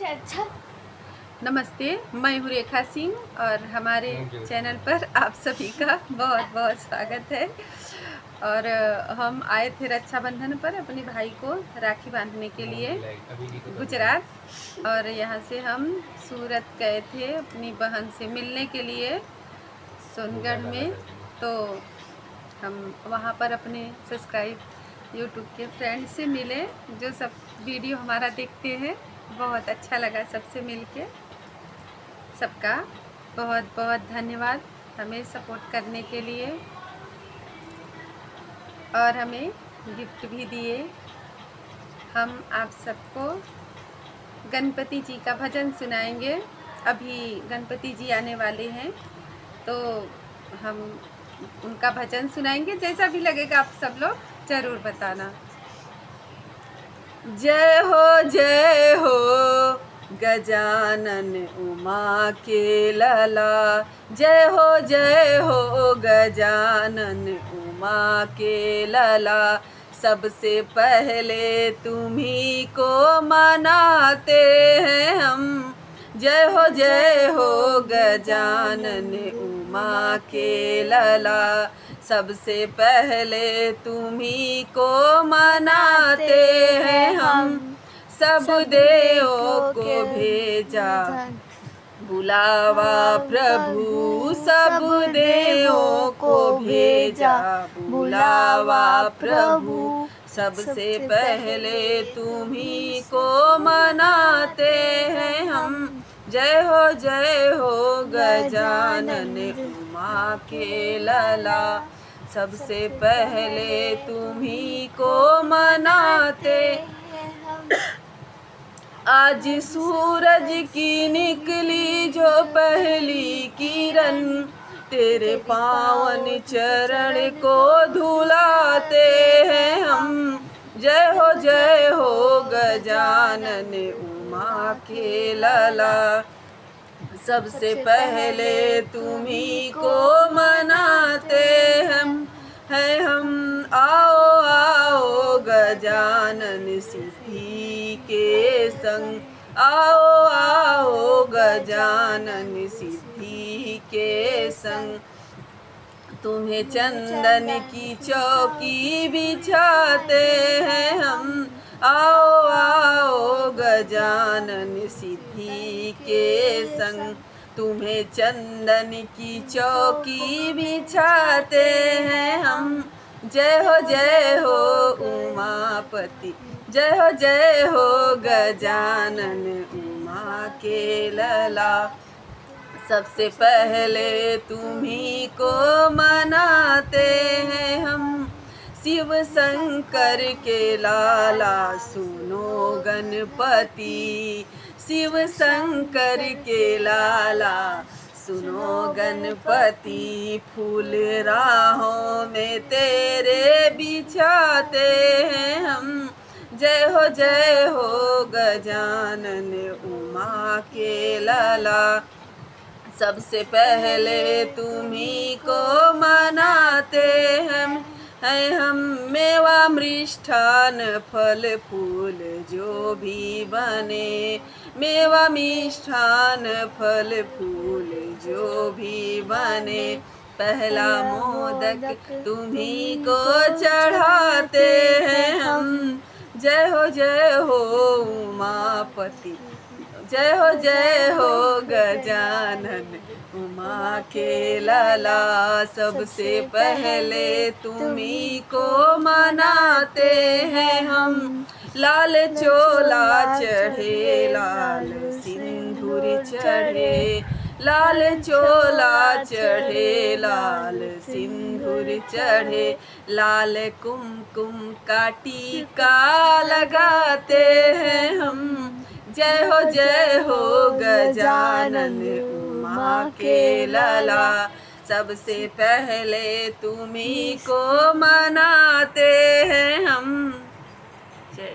अच्छा। नमस्ते, मैं हूँ रेखा सिंह और हमारे चैनल पर आप सभी का बहुत बहुत स्वागत है। और हम आए थे रक्षाबंधन पर अपने भाई को राखी बांधने के लिए गुजरात, और यहाँ से हम सूरत गए थे अपनी बहन से मिलने के लिए सोनगढ़ में। तो हम वहाँ पर अपने सब्सक्राइब यूट्यूब के फ्रेंड से मिले जो सब वीडियो हमारा देखते हैं। बहुत अच्छा लगा सबसे मिलके। सबका बहुत बहुत धन्यवाद हमें सपोर्ट करने के लिए, और हमें गिफ्ट भी दिए। हम आप सबको गणपति जी का भजन सुनाएंगे। अभी गणपति जी आने वाले हैं तो हम उनका भजन सुनाएंगे। जैसा भी लगेगा आप सब लोग ज़रूर बताना। जय हो गजानन उमा के लला, जय हो गजानन उमा के लला। सबसे पहले तुम्ही को मनाते हैं हम, जय हो गजानन उमा के लला। सबसे पहले तुम्ही को मनाते हैं हम, सब देवों को भेजा बुलावा प्रभु, सब देवों को भेजा बुलावा प्रभु। सबसे पहले तुम्ही को मनाते हैं हम, जय हो गजानन उमा के लला। सबसे पहले तुम्ही को मनाते हैं हम। आज सूरज की निकली जो पहली किरण, तेरे पावन चरण को धुलाते हैं हम, जय हो गजानन उमा के लला। सबसे पहले तुम्ही को मनाते हम आओ आओ गजानन सिद्धि के संग, आओ आओ गजानन सिद्धि के संग। तुम्हें चंदन की चौकी बिछाते हैं हम, आओ आओ गजानन सिद्धि के संग। तुम्हें चंदन की चौकी बिछाते हैं हम, जय हो उमापति, जय हो गजानन उमा के लला। सबसे पहले तुम्ही को मनाते हैं हम, शिव शंकर के लाला सुनो गणपति, शिव शंकर के लाला सुनो गणपति। फूल राहों में तेरे बिछाते हैं हम, जय हो गजानन उमा के लला। सबसे पहले तुम्ही को मनाते हैं हम, मेवा मृष्ठान फल फूल जो भी बने, मेवा मिष्ठान फल फूल जो भी बने। पहला मोदक तुम्ही को चढ़ाते हैं हम, जय हो उमापति, जय हो गजानन उमा के लला। सबसे पहले तुम्ही को मनाते हैं हम, लाल चोला चढ़े लाल सिंदूर चढ़े, लाल चोला चढ़े लाल सिंदूर चढ़े। लाल कुमकुम का टीका लगाते हैं हम, जय हो गजानन उमा के लला। सबसे पहले तुम्ही को मनाते हैं हम।